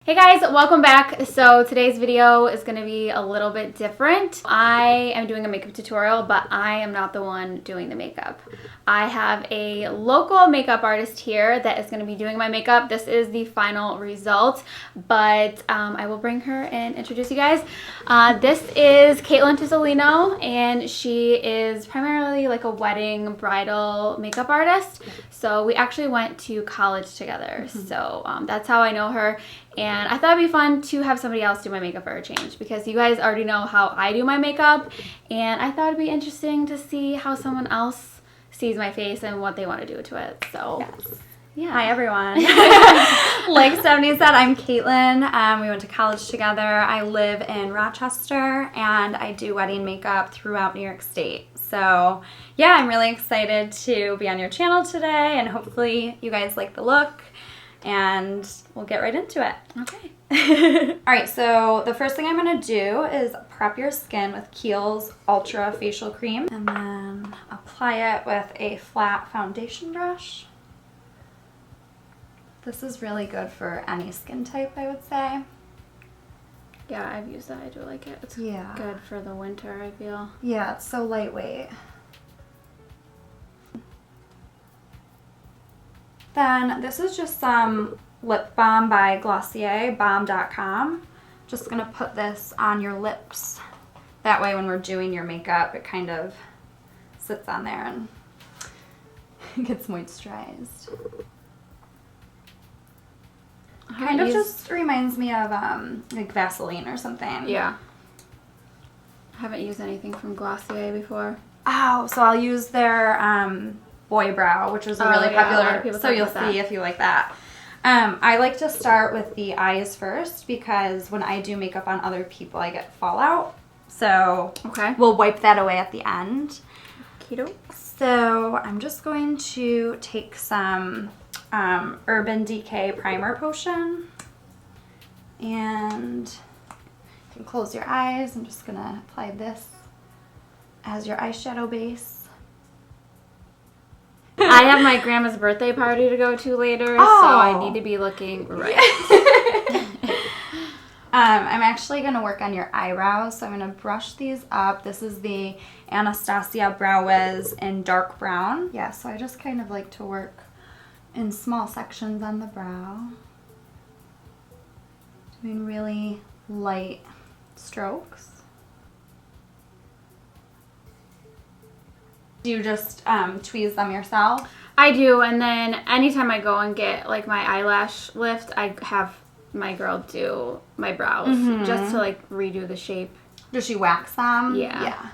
Hey guys, welcome back. So today's video is going to be a little bit different. I am doing a makeup tutorial, but I am not the one doing the makeup. I have a local makeup artist here that is going to be doing my makeup. This is the final result, but I will bring her and introduce you guys. This is Caitlin Tuzolino, and she is primarily like a wedding bridal makeup artist. So we actually went to college together. So that's how I know her. And I thought it'd be fun to have somebody else do my makeup for a change because you guys already know how I do my makeup, and I thought it'd be interesting to see how someone else sees my face and what they want to do to it. So, yes. Yeah. Hi, everyone. Like Stephanie said, I'm Caitlin. We went to college together. I live in Rochester, and I do wedding makeup throughout New York State. So, yeah, I'm really excited to be on your channel today, and hopefully you guys like the look. And we'll get right into it. Okay. All right, so the first thing I'm going to do is prep your skin with Kiehl's Ultra Facial Cream and then apply it with a flat foundation brush. This is really good for any skin type, I would say. Yeah, I've used that. I do like it. It's good for the winter, I feel. Yeah, it's so lightweight. Then this is just some lip balm by Glossier, balm.com. Just going to put this on your lips. That way when we're doing your makeup, it kind of sits on there and gets moisturized. Kind of just reminds me of like Vaseline or something. Yeah. I haven't used anything from Glossier before. Oh, so I'll use their Boy Brow, which is a really popular, so you'll see if you like that. I like to start with the eyes first because when I do makeup on other people, I get fallout. So we'll wipe that away at the end. Keto. So I'm just going to take some Urban Decay Primer Potion. And you can close your eyes. I'm just going to apply this as your eyeshadow base. I have my grandma's birthday party to go to later, so I need to be looking right. I'm actually going to work on your eyebrows, so I'm going to brush these up. This is the Anastasia Brow Wiz in dark brown. Yeah, so I just kind of like to work in small sections on the brow. Doing really light strokes. Do you just tweeze them yourself? I do, and then anytime I go and get like my eyelash lift, I have my girl do my brows just to like redo the shape. Does she wax them? Yeah. Yeah.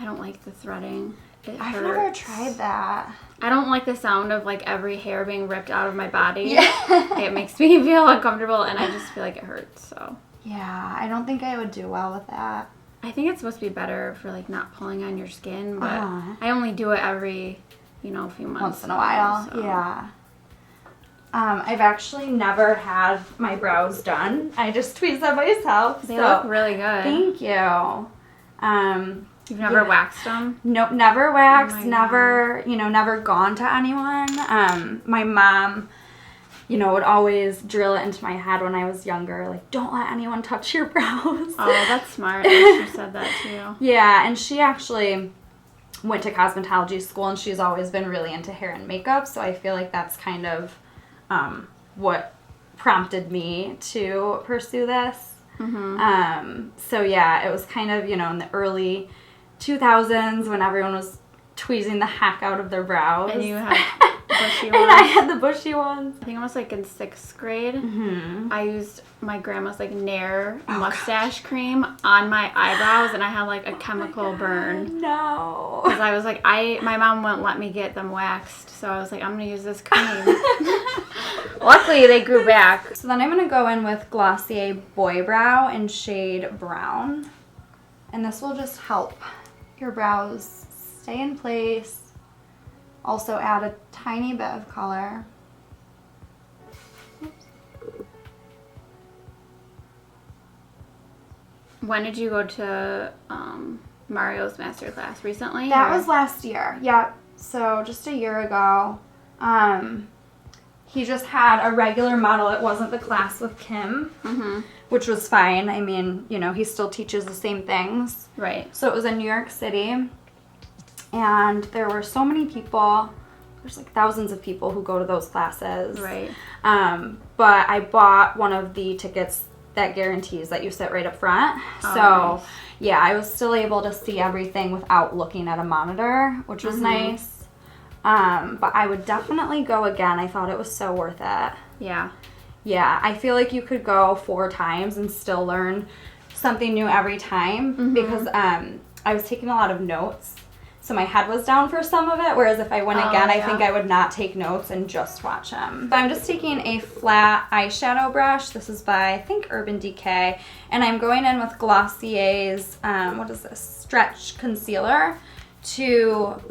I don't like the threading. I've never tried that. I don't like the sound of like every hair being ripped out of my body. Yeah. It makes me feel uncomfortable, and I just feel like it hurts. So. Yeah, I don't think I would do well with that. I think it's supposed to be better for like not pulling on your skin, but I only do it every, few months. Once in a while, so. Yeah. I've actually never had my brows done. I just tweeze them myself. They look really good. Thank you. You've never waxed them? Nope, never waxed, never, never gone to anyone. My mom, would always drill it into my head when I was younger, like, don't let anyone touch your brows. Oh, that's smart. She said that too. Yeah, and she actually went to cosmetology school, and she's always been really into hair and makeup, so I feel like that's kind of what prompted me to pursue this. So yeah, it was kind of, in the early 2000s when everyone was tweezing the heck out of their brows. And you had bushy ones. And I had the bushy ones. I think I was like in 6th grade. I used my grandma's like Nair mustache cream on my eyebrows, and I had like a chemical burn. No. Because I was like, my mom wouldn't let me get them waxed, so I was like, I'm gonna use this cream. Luckily, they grew back. So then I'm gonna go in with Glossier Boy Brow in shade Brown, and this will just help your brows stay in place. Also add a tiny bit of color. Oops. When did you go to Mario's masterclass? Recently? That was last year. Yeah, so just a year ago. He just had a regular model. It wasn't the class with Kim, which was fine. I mean, you know, he still teaches the same things. Right. So it was in New York City, and there were so many people. There's like thousands of people who go to those classes. Right. But I bought one of the tickets that guarantees that you sit right up front. Oh, so, nice. yeah, I was still able to see everything without looking at a monitor, which was nice. But I would definitely go again. I thought it was so worth it. Yeah. Yeah, I feel like you could go 4 times and still learn something new every time because I was taking a lot of notes. So my head was down for some of it, whereas if I went again, I think I would not take notes and just watch him. So I'm just taking a flat eyeshadow brush. This is by, I think, Urban Decay. And I'm going in with Glossier's, what is this, Stretch Concealer to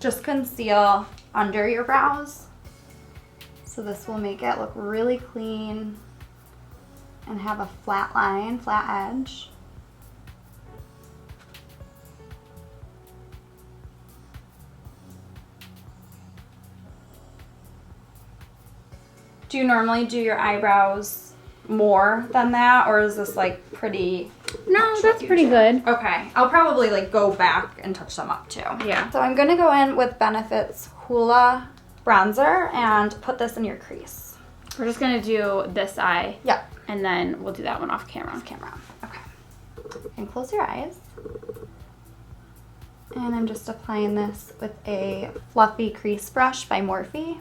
just conceal under your brows. So this will make it look really clean and have a flat line, flat edge. Do you normally do your eyebrows more than that, or is this like pretty? No, that's pretty good. Okay, I'll probably like go back and touch them up too. Yeah. So I'm gonna go in with Benefit's Hoola bronzer and put this in your crease. We're just gonna do this eye. Yeah. And then we'll do that one off camera. Off camera. Okay. And close your eyes. And I'm just applying this with a fluffy crease brush by Morphe.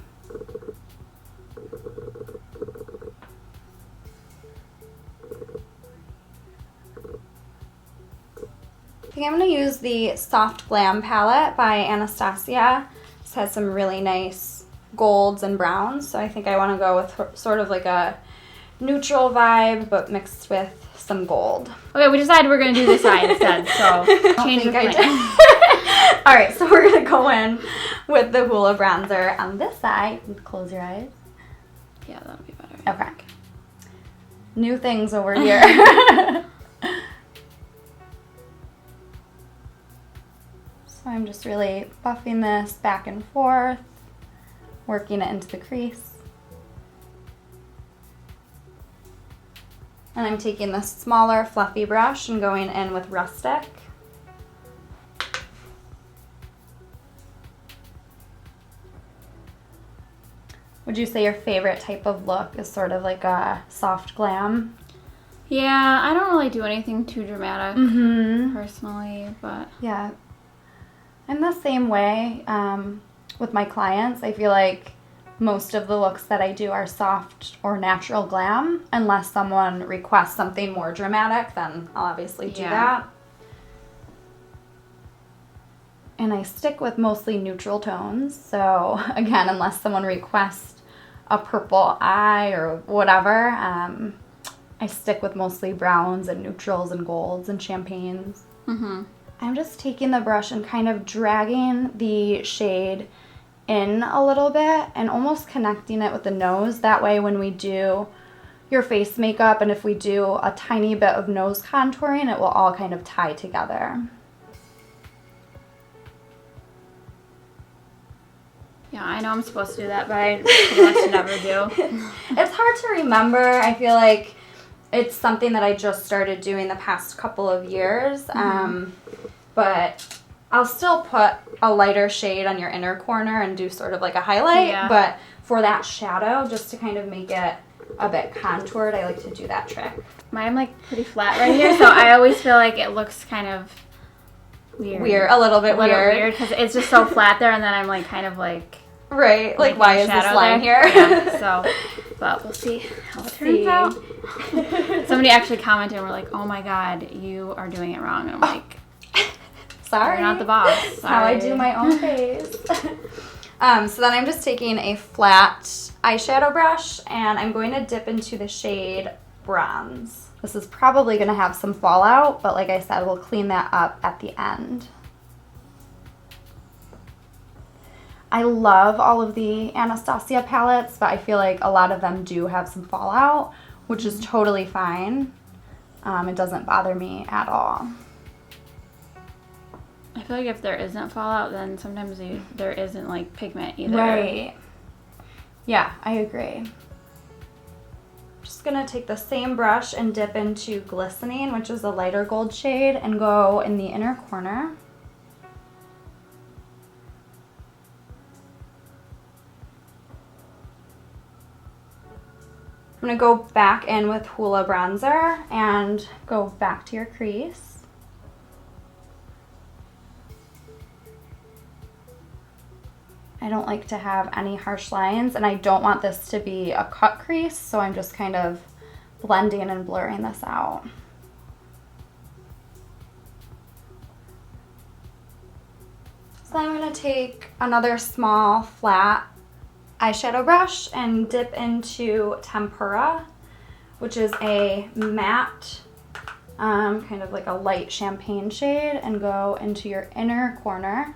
I think I'm going to use the Soft Glam palette by Anastasia. This has some really nice golds and browns, so I think I want to go with sort of like a neutral vibe, but mixed with some gold. Okay, we decided we're going to do this eye instead, so change the plan. All right, so we're going to go in with the Hoola bronzer on this side. Close your eyes. Yeah, that'll be better. Okay. New things over here. So I'm just really buffing this back and forth, working it into the crease. And I'm taking this smaller fluffy brush and going in with Rustic. Would you say your favorite type of look is sort of like a soft glam? Yeah, I don't really do anything too dramatic personally, but yeah. I'm the same way with my clients. I feel like most of the looks that I do are soft or natural glam. Unless someone requests something more dramatic, then I'll obviously do that. And I stick with mostly neutral tones. So again, unless someone requests a purple eye or whatever, I stick with mostly browns and neutrals and golds and champagnes. I'm just taking the brush and kind of dragging the shade in a little bit and almost connecting it with the nose. That way when we do your face makeup and if we do a tiny bit of nose contouring, it will all kind of tie together. yeah, I know I'm supposed to do that, but I pretty much never do. It's hard to remember. I feel like it's something that I just started doing the past couple of years. But I'll still put a lighter shade on your inner corner and do sort of like a highlight. But for that shadow, just to kind of make it a bit contoured, I like to do that trick. Mine like pretty flat right here, so I always feel like it looks kind of weird. A little bit weird. Because it's just so flat there, and then I'm like kind of like... Right, like why is this line here? Yeah, so, but we'll see how it turns out. Somebody actually commented and were like, oh my god, you are doing it wrong. And I'm like... Sorry. You're not the boss. That's how I do my own face. So then I'm just taking a flat eyeshadow brush and I'm going to dip into the shade Bronze. This is probably going to have some fallout, but like I said, we'll clean that up at the end. I love all of the Anastasia palettes, but I feel like a lot of them do have some fallout, which is totally fine. It doesn't bother me at all. I feel like if there isn't fallout, then sometimes there isn't like pigment either. Right. Yeah, I agree. Just gonna take the same brush and dip into Glistening, which is a lighter gold shade, and go in the inner corner. I'm gonna go back in with Hoola Bronzer and go back to your crease. I don't like to have any harsh lines, and I don't want this to be a cut crease, so I'm just kind of blending and blurring this out. So I'm going to take another small flat eyeshadow brush and dip into Tempera, which is a matte, kind of like a light champagne shade, and go into your inner corner.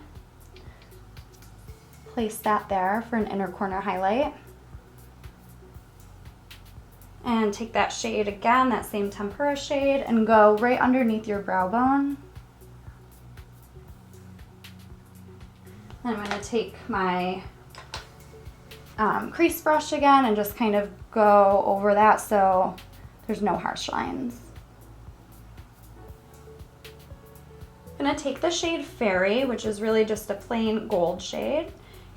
Place that there for an inner corner highlight. And take that shade again, that same Tempera shade, and go right underneath your brow bone. And I'm going to take my crease brush again and just kind of go over that so there's no harsh lines. I'm going to take the shade Fairy, which is really just a plain gold shade.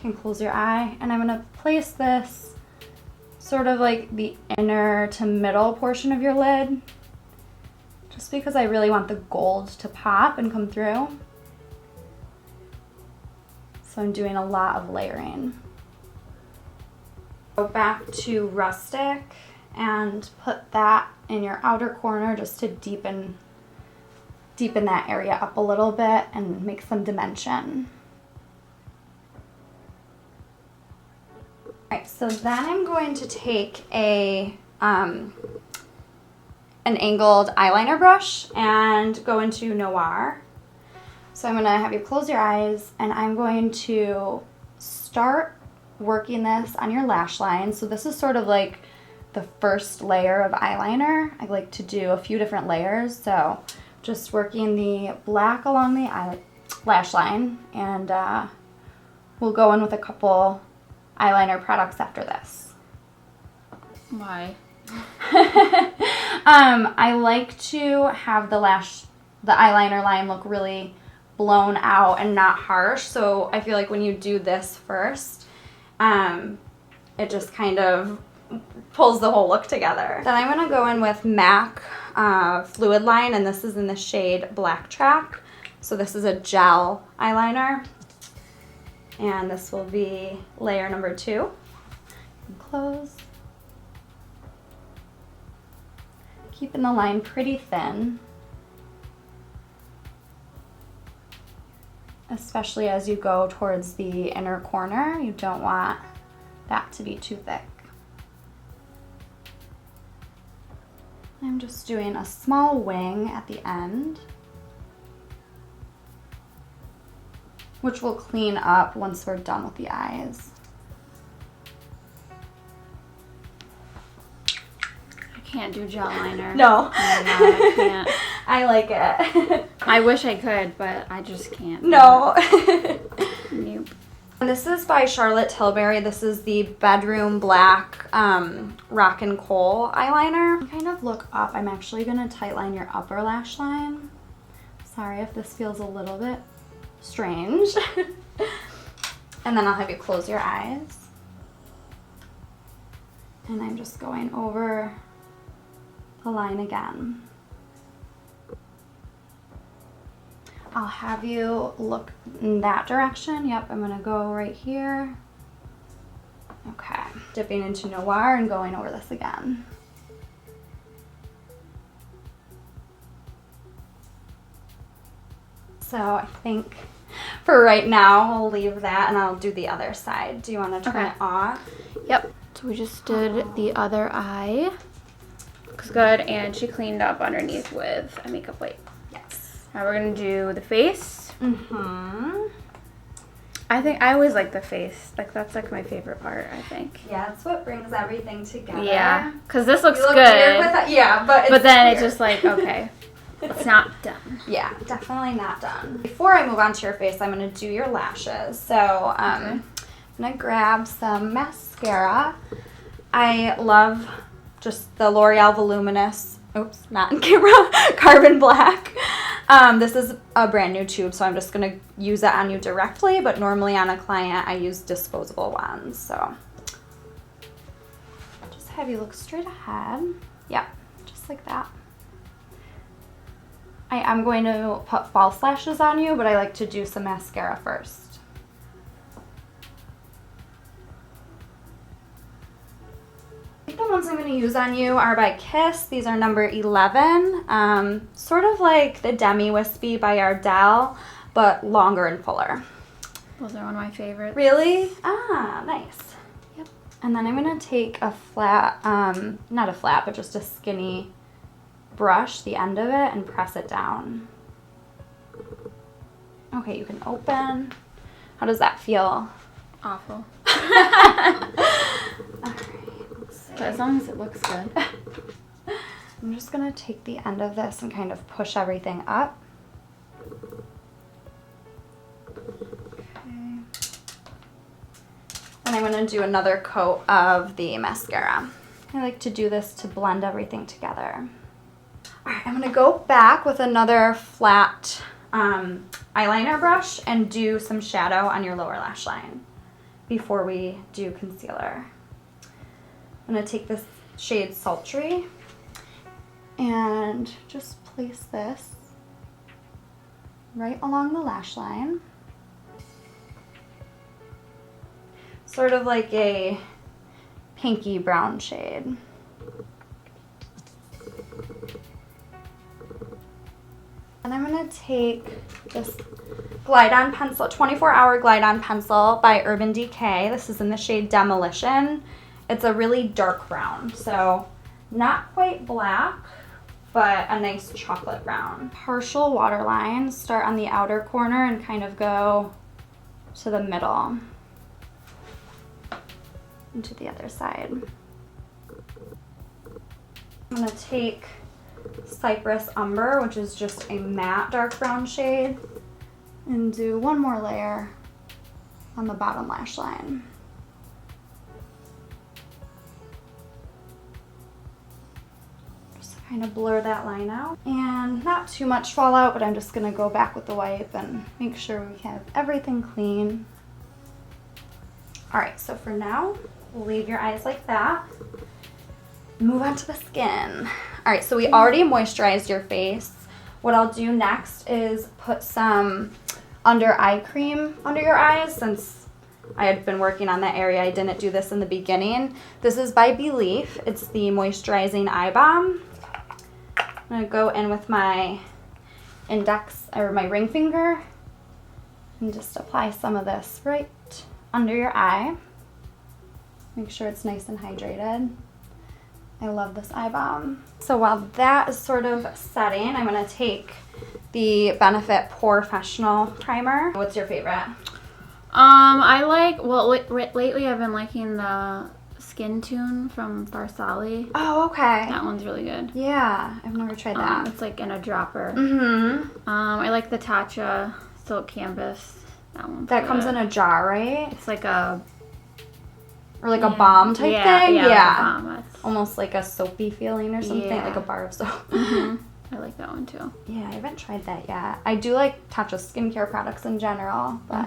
You can close your eye, and I'm going to place this sort of like the inner to middle portion of your lid, just because I really want the gold to pop and come through. So I'm doing a lot of layering. Go back to Rustic and put that in your outer corner just to deepen that area up a little bit and make some dimension. Alright, so then I'm going to take an angled eyeliner brush and go into Noir. So I'm going to have you close your eyes, and I'm going to start working this on your lash line. So this is sort of like the first layer of eyeliner. I like to do a few different layers, so just working the black along the lash line, and we'll go in with a couple eyeliner products after this. Why? I like to have the eyeliner line look really blown out and not harsh, so I feel like when you do this first, it just kind of pulls the whole look together. Then I'm going to go in with MAC Fluid Line, and this is in the shade Black Track. So this is a gel eyeliner, and this will be layer number 2. Close. Keeping the line pretty thin, especially as you go towards the inner corner. You don't want that to be too thick. I'm just doing a small wing at the end, which will clean up once we're done with the eyes. I can't do gel liner. No. Oh my God, I can't. I like it. I wish I could, but I just can't. No. Nope. And this is by Charlotte Tilbury. This is the Bedroom Black Rock and Coal eyeliner. Kind of look up. I'm actually going to tightline your upper lash line. Sorry if this feels a little bit strange. And then I'll have you close your eyes. And I'm just going over the line again. I'll have you look in that direction. Yep, I'm gonna go right here. Okay, dipping into Noir and going over this again. So I think for right now, we'll leave that and I'll do the other side. Do you want to turn it off? Yep. So we just did the other eye. Looks good, and she cleaned up underneath with a makeup wipe. Yes. Now we're gonna do the face. Mm-hmm. I think I always like the face. Like that's like my favorite part, I think. Yeah, it's what brings everything together. Yeah, because this looks You look good. weird with that. Yeah, but then weird. it's just like, okay, it's not done. Yeah, definitely not done. Before I move on to your face, I'm going to do your lashes. So I'm going to grab some mascara. I love just the L'Oreal Voluminous, oops, not in camera, Carbon Black. This is a brand new tube, so I'm just going to use it on you directly, but normally on a client I use disposable ones. So just have you look straight ahead. Yeah, just like that. I am going to put false lashes on you, but I like to do some mascara first. I think the ones I'm going to use on you are by Kiss. These are number 11. Sort of like the Demi Wispy by Ardell, but longer and fuller. Those are one of my favorites. Really? Ah, nice. Yep. And then I'm going to take a flat, not a flat, but just a skinny brush the end of it and press it down. Okay, you can open. How does that feel? Awful. Alright, But as long as it looks good. I'm just gonna take the end of this and kind of push everything up. Okay. And I'm gonna do another coat of the mascara. I like to do this to blend everything together. Alright, I'm going to go back with another flat eyeliner brush and do some shadow on your lower lash line before we do concealer. I'm going to take this shade Sultry and just place this right along the lash line. Sort of like a pinky brown shade. And I'm going to take this Glide-On pencil, 24-hour Glide-On pencil by Urban Decay. This is in the shade Demolition. It's a really dark brown, so not quite black, but a nice chocolate brown. Partial waterline, start on the outer corner and kind of go to the middle and to the other side. I'm going to take Cypress Umber, which is just a matte dark brown shade, and do one more layer on the bottom lash line. Just to kind of blur that line out. And not too much fallout, but I'm just going to go back with the wipe and make sure we have everything clean. Alright, so for now, we'll leave your eyes like that. Move on to the skin. All right, so we already moisturized your face. What I'll do next is put some under eye cream under your eyes. Since I had been working on that area, I didn't do this in the beginning. This is by Belief. It's the Moisturizing Eye Balm. I'm gonna go in with my index, or my ring finger, and just apply some of this right under your eye. Make sure it's nice and hydrated. I love this eye balm. So while that is sort of setting, I'm going to take the Benefit Professional Primer. What's your favorite? I like, well, lately I've been liking the Skin Tune from Farsali. Oh, okay. That one's really good. Yeah, I've never tried that. It's like in a dropper. Mm-hmm. I like the Tatcha Silk Canvas. That one. That comes in a jar, right? It's like a... Or like a balm type thing? Yeah. Like a balm. Almost like a soapy feeling or something, like a bar of soap. Mm-hmm. I like that one too. Yeah, I haven't tried that yet. I do like Tatcha skincare products in general, but...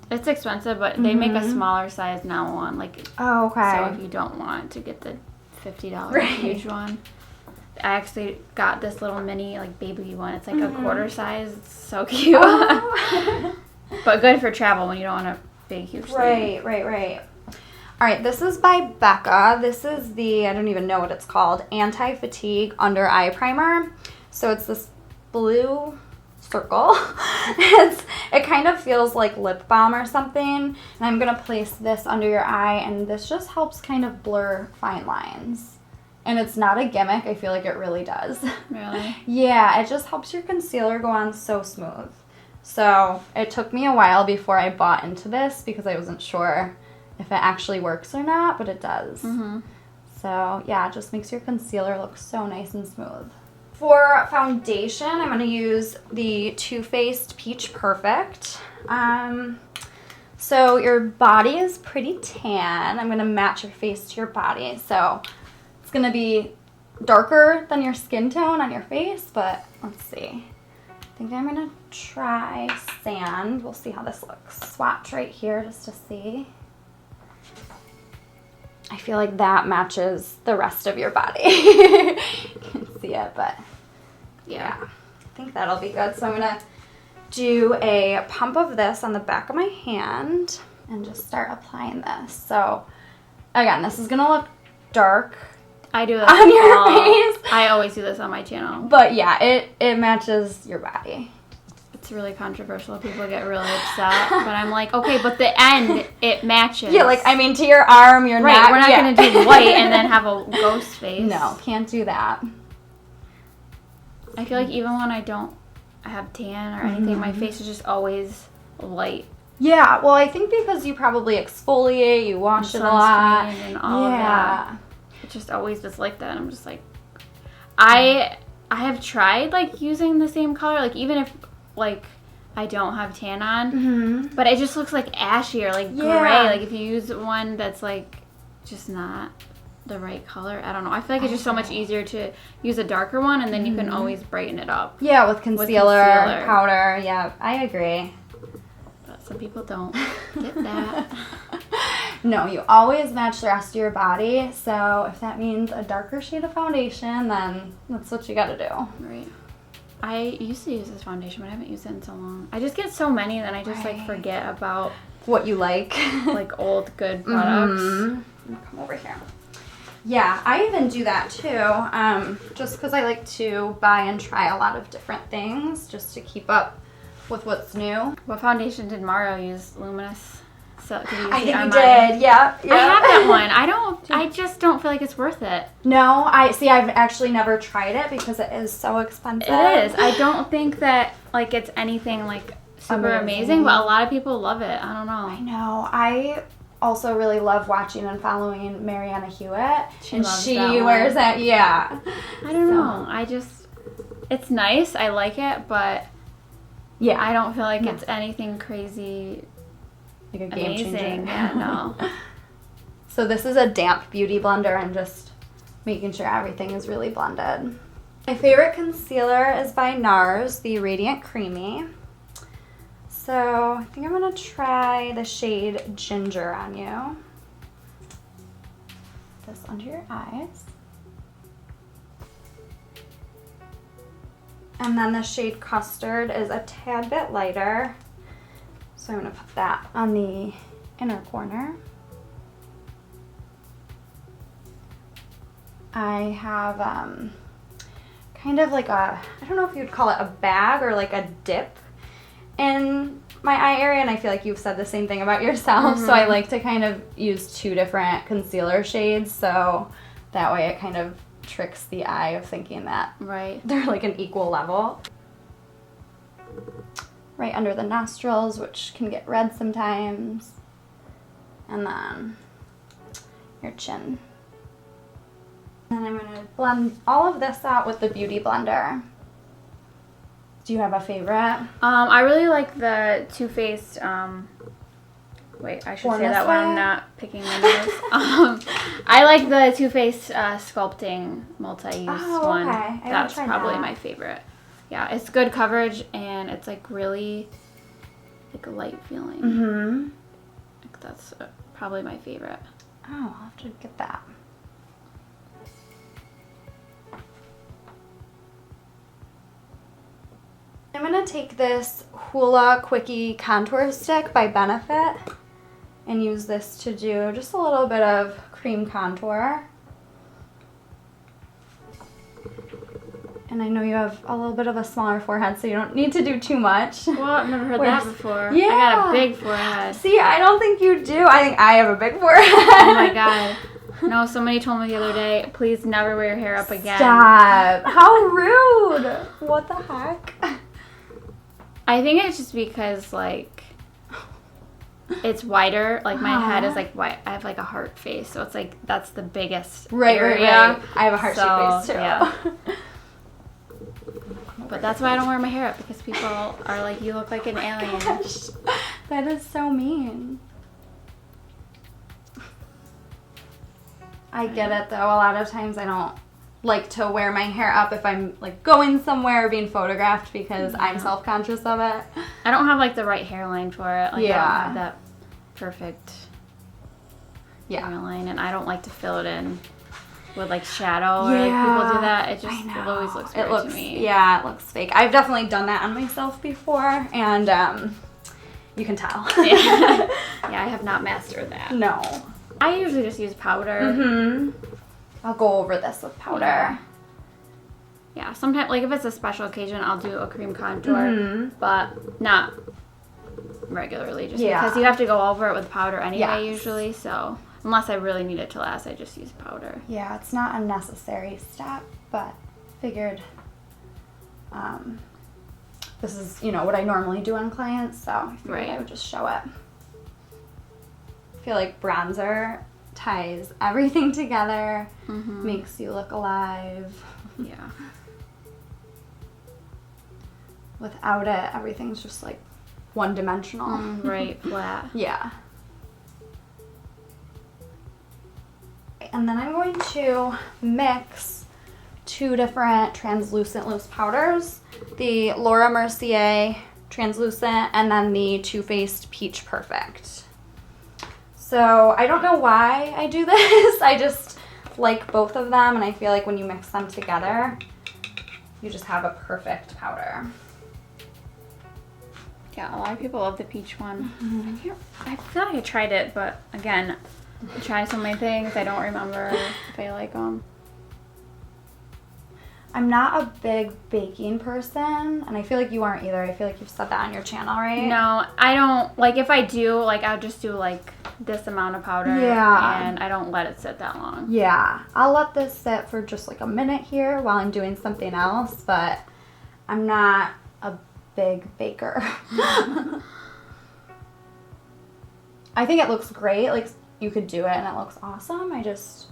It's expensive, but they make a smaller size now one. Like, oh, okay. So if you don't want to get the $50 huge one. I actually got this little mini, like, baby one. It's like a quarter size. It's so cute. Oh. But good for travel when you don't want a big, huge thing. Right. All right, this is by Becca. This is the, I don't even know what it's called, Anti-Fatigue Under Eye Primer. So it's this blue circle. It kind of feels like lip balm or something. And I'm going to place this under your eye, and this just helps kind of blur fine lines. And it's not a gimmick. I feel like it really does. Really? Yeah, it just helps your concealer go on so smooth. So it took me a while before I bought into this because I wasn't sure if it actually works or not, but it does. So yeah, it just makes your concealer look so nice and smooth. For foundation, I'm going to use the Too Faced Peach Perfect. So your body is pretty tan. I'm going to match your face to your body. So it's going to be darker than your skin tone on your face, but let's see. I think I'm going to try sand. We'll see how this looks. Swatch right here just to see. I feel like that matches the rest of your body. You can see it, but yeah, I think that'll be good. So I'm going to do a pump of this on the back of my hand and just start applying this. So again, this is going to look dark. I do this on your face. I always do this on my channel. But yeah, it matches your body. It's really controversial. People get really upset. But I'm like, okay, but the end, it matches. Yeah, like, I mean, to your arm, your neck. Right, we're not going to do white and then have a ghost face. No, can't do that. I feel like even when I have tan or anything, my face is just always light. Yeah, well, I think because you probably exfoliate, you wash it a lot. And all of that. It just always was like that. I'm just like, I have tried, like, using the same color, like, even if, like, I don't have tan on, but it just looks like ashy or, like, gray. Like, if you use one that's, like, just not the right color, I don't know. I feel like it's just so much easier to use a darker one, and then you can always brighten it up. Yeah, with concealer, powder. Yeah, I agree. But some people don't get that. No, you always match the rest of your body. So if that means a darker shade of foundation, then that's what you got to do. Right. I used to use this foundation, but I haven't used it in so long. I just get so many, and then I just like forget about what you like old good products. Come over here. Yeah, I even do that too, just because I like to buy and try a lot of different things just to keep up with what's new. What foundation did Mario use? Luminous? So, I think you did, yeah. I have that one. I just don't feel like it's worth it. No, I've actually never tried it because it is so expensive. It is. I don't think that, like, it's anything, like, super amazing, but a lot of people love it. I don't know. I know. I also really love watching and following Mariana Hewitt. She wears that, yeah. I don't know. It's nice. I like it, but yeah, I don't feel like it's anything crazy. Like a game changer. Yeah, no. So this is a damp beauty blender. I'm just making sure everything is really blended. My favorite concealer is by NARS, the Radiant Creamy. So I think I'm going to try the shade Ginger on you. This under your eyes. And then the shade Custard is a tad bit lighter. So I'm going to put that on the inner corner. I have kind of like I don't know if you'd call it a bag or like a dip in my eye area, and I feel like you've said the same thing about yourself. So I like to kind of use two different concealer shades, so that way it kind of tricks the eye of thinking that they're like an equal level. Right under the nostrils, which can get red sometimes, and then your chin. And I'm going to blend all of this out with the Beauty Blender. Do you have a favorite? I really like the Too Faced, wait, I should say that when I'm not picking my nose. I like the Too Faced Sculpting Multi-Use one. That's probably my favorite. Yeah, it's good coverage, and it's like really like light feeling. Like that's probably my favorite. Oh, I'll have to get that. I'm going to take this Hoola Quickie Contour Stick by Benefit and use this to do just a little bit of cream contour. And I know you have a little bit of a smaller forehead, so you don't need to do too much. Well, I've never heard that before. Yeah. I got a big forehead. See, I don't think you do. I think I have a big forehead. Oh my god. No, somebody told me the other day, please never wear your hair up again. Stop. How rude. What the heck? I think it's just because, like, it's wider. Like, my head is, like, white. I have, like, a heart face, so it's, like, that's the biggest area. Right. I have a heart-shaped face, too. Yeah. But that's why I don't wear my hair up, because people are like, you look like an alien. That is so mean. I get it though. A lot of times I don't like to wear my hair up if I'm like going somewhere or being photographed because I'm self-conscious of it. I don't have like the right hairline for it. Like, I don't have that perfect hairline, and I don't like to fill it in with like shadow or like people do that. It just it always looks weird to me. Yeah, it looks fake. I've definitely done that on myself before, and you can tell. Yeah, I have not mastered that. No. I usually just use powder. Mm-hmm. I'll go over this with powder. Yeah, sometimes, like if it's a special occasion, I'll do a cream contour, but not regularly, just because you have to go over it with powder anyway, usually, so unless I really need it to last, I just use powder. Yeah, it's not a necessary step, but figured this is, you know, what I normally do on clients, so I figured I would just show it. I feel like bronzer ties everything together, makes you look alive. Yeah. Without it, everything's just like one-dimensional. Right, flat. Yeah. And then I'm going to mix two different translucent loose powders. The Laura Mercier translucent and then the Too Faced Peach Perfect. So I don't know why I do this. I just like both of them, and I feel like when you mix them together, you just have a perfect powder. Yeah, a lot of people love the peach one. I feel like I tried it, but again, I try so many things, I don't remember if I like them. I'm not a big baking person, and I feel like you aren't either. I feel like you've said that on your channel, right? No, I don't. Like, if I do, like, I'll just do, like, this amount of powder. Yeah. And I don't let it sit that long. Yeah. I'll let this sit for just, like, a minute here while I'm doing something else, but I'm not a big baker. I think it looks great. Like, you could do it, and it looks awesome. I just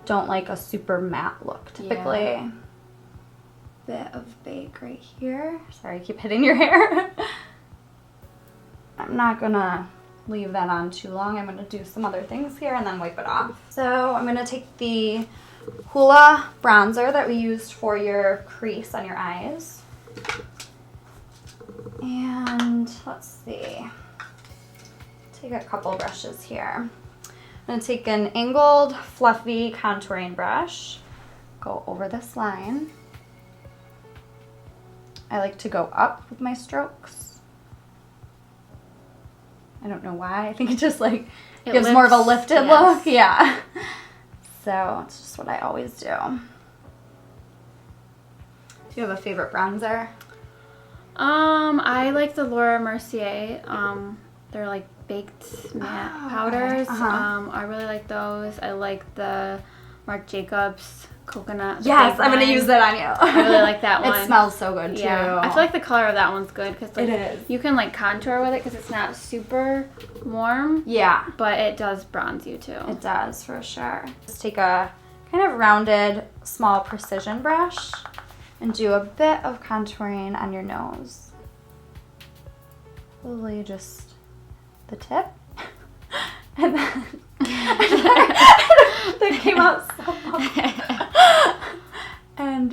don't like a super matte look typically. Yeah. Bit of bake right here. Sorry, I keep hitting your hair. I'm not gonna leave that on too long. I'm gonna do some other things here and then wipe it off. So I'm gonna take the Hoola bronzer that we used for your crease on your eyes. And let's see. Take a couple brushes here. I'm going to take an angled, fluffy contouring brush, go over this line. I like to go up with my strokes. I don't know why. I think it just like gives more of a lifted look. Yeah. So it's just what I always do. Do you have a favorite bronzer? I like the Laura Mercier. They're like baked matte powders. I really like those. I like the Marc Jacobs coconut. Yes, I'm going to use that on you. I really like that one. It smells so good too. Yeah, I feel like the color of that one's good because like, it is. You can like contour with it because it's not super warm. Yeah. But it does bronze you too. It does for sure. Just take a kind of rounded, small precision brush and do a bit of contouring on your nose. Really just the tip. And then that came out so and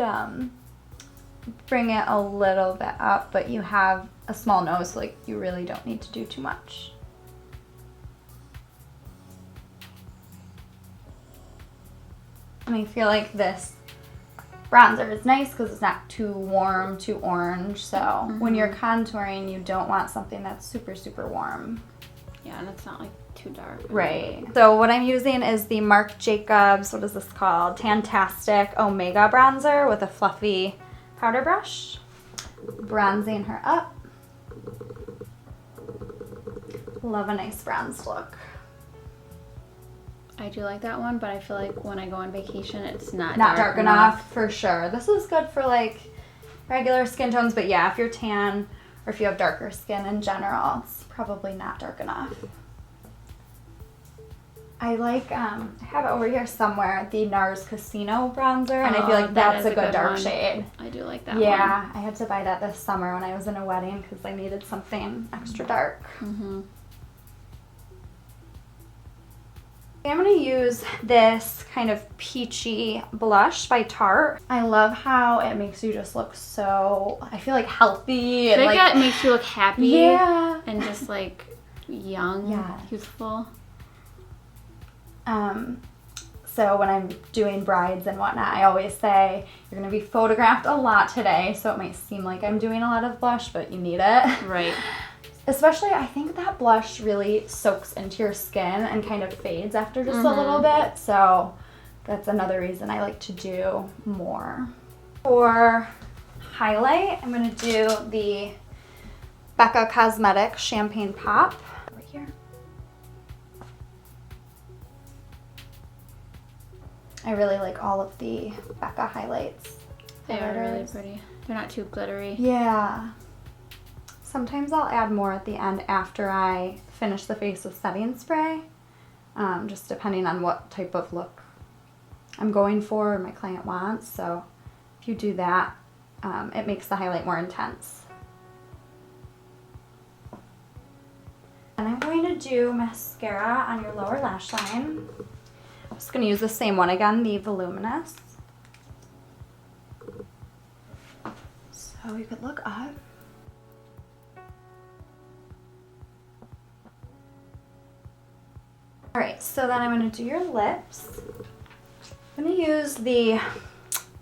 bring it a little bit up, but you have a small nose, so like you really don't need to do too much. And I feel like this bronzer is nice because it's not too warm, too orange. So when you're contouring, you don't want something that's super, super warm. Yeah, and it's not like too dark. Right. So what I'm using is the Marc Jacobs, what is this called? Tantastic Omega bronzer with a fluffy powder brush. Bronzing her up. Love a nice bronzed look. I do like that one, but I feel like when I go on vacation, it's not dark enough for sure. This is good for like regular skin tones, but yeah, if you're tan or if you have darker skin in general, it's probably not dark enough. I like, I have it over here somewhere, the NARS Casino bronzer, and I feel like that that's is a good dark one. shade. I do like that one. Yeah, I had to buy that this summer when I was in a wedding because I needed something extra dark. Mm-hmm. I'm going to use this kind of peachy blush by Tarte. I love how it makes you just look so, I feel like healthy. I And think that makes you look happy. Yeah. And just like young, Yeah. youthful. So when I'm doing brides and whatnot, I always say, you're going to be photographed a lot today, so it might seem like I'm doing a lot of blush, but you need it. Right. Especially, I think that blush really soaks into your skin and kind of fades after just a little bit, so that's another reason I like to do more. For highlight, I'm going to do the Becca Cosmetics Champagne Pop right here. I really like all of the Becca highlights. They are really pretty. They're not too glittery. Yeah. Sometimes I'll add more at the end after I finish the face with setting spray, just depending on what type of look I'm going for or my client wants. So if you do that, it makes the highlight more intense. And I'm going to do mascara on your lower lash line. I'm just going to use the same one again, the Voluminous. So you could look up. Alright, so then I'm going to do your lips. I'm going to use the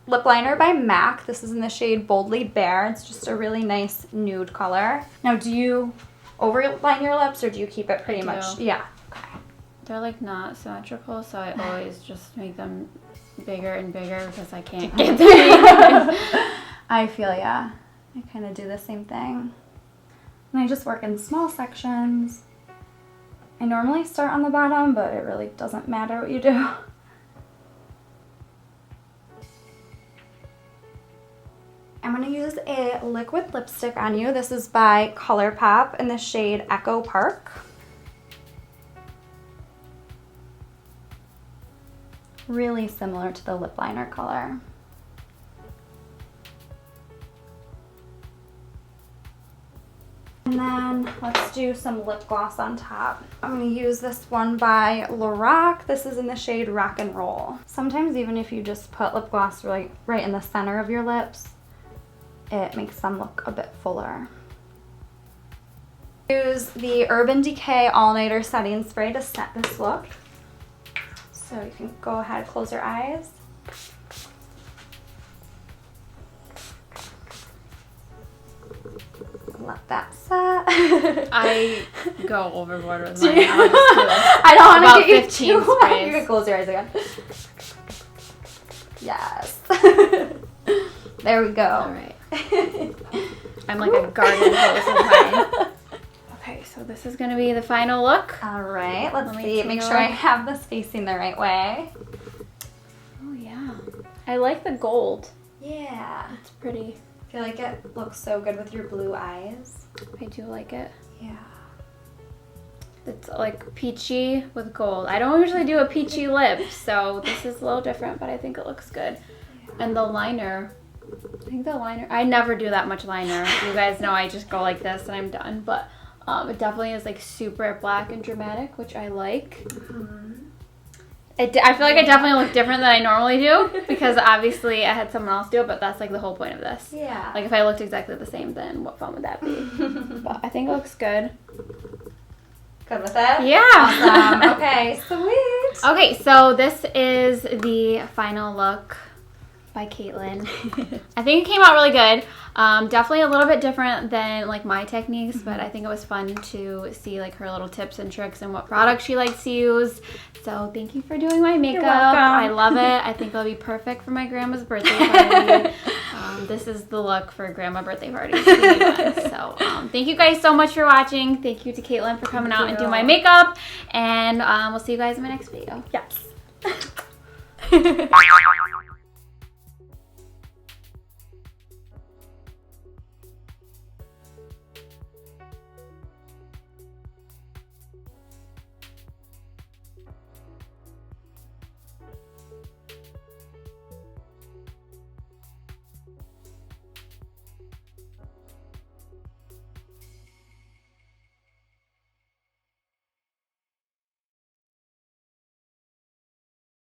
lip liner by MAC. This is in the shade Boldly Bare. It's just a really nice nude color. Now, do you overline your lips or do you keep it pretty much? Yeah. Okay. They're like not symmetrical, so I always just make them bigger and bigger because I can't get them. I feel ya. I kind of do the same thing. And I just work in small sections. I normally start on the bottom, but it really doesn't matter what you do. I'm going to use a liquid lipstick on you. This is by ColourPop in the shade Echo Park. Really similar to the lip liner color. And then let's do some lip gloss on top. I'm going to use this one by Lorac. This is in the shade Rock and Roll. Sometimes even if you just put lip gloss right in the center of your lips, it makes them look a bit fuller. Use the Urban Decay All Nighter Setting Spray to set this look. So you can go ahead, close your eyes. Let that set. I go overboard with Do mine. you? I'll just do like I don't want about to get you 15 too wet. sprays. You can close your eyes again. Yes. There we go. All right. I'm like a garden hose of mine. Okay, so this is gonna be the final look. All right, let's Let me see. take Make a sure I look. have this facing the right way. Oh yeah. I like the gold. Yeah. It's pretty. I feel like it looks so good with your blue eyes. I do like it. Yeah. It's like peachy with gold. I don't usually do a peachy lip, so this is a little different, but I think it looks good. And the liner, I think the liner, I never do that much liner. You guys know I just go like this and I'm done, but it definitely is like super black and dramatic, which I like. I feel like I definitely look different than I normally do because obviously I had someone else do it, but that's like the whole point of this. Yeah. Like if I looked exactly the same, then what fun would that be? But I think it looks good. Good with it? Yeah. Awesome. Okay, sweet. Okay, so this is the final look by Caitlin. I think it came out really good. Definitely a little bit different than like my techniques, but I think it was fun to see like her little tips and tricks and what products she likes to use. So thank you for doing my makeup. You're welcome. I love it. I think it'll be perfect for my grandma's birthday party. This is the look for grandma birthday parties. So thank you guys so much for watching. Thank you to Caitlin for coming out and doing my makeup. And we'll see you guys in my next video. Yes.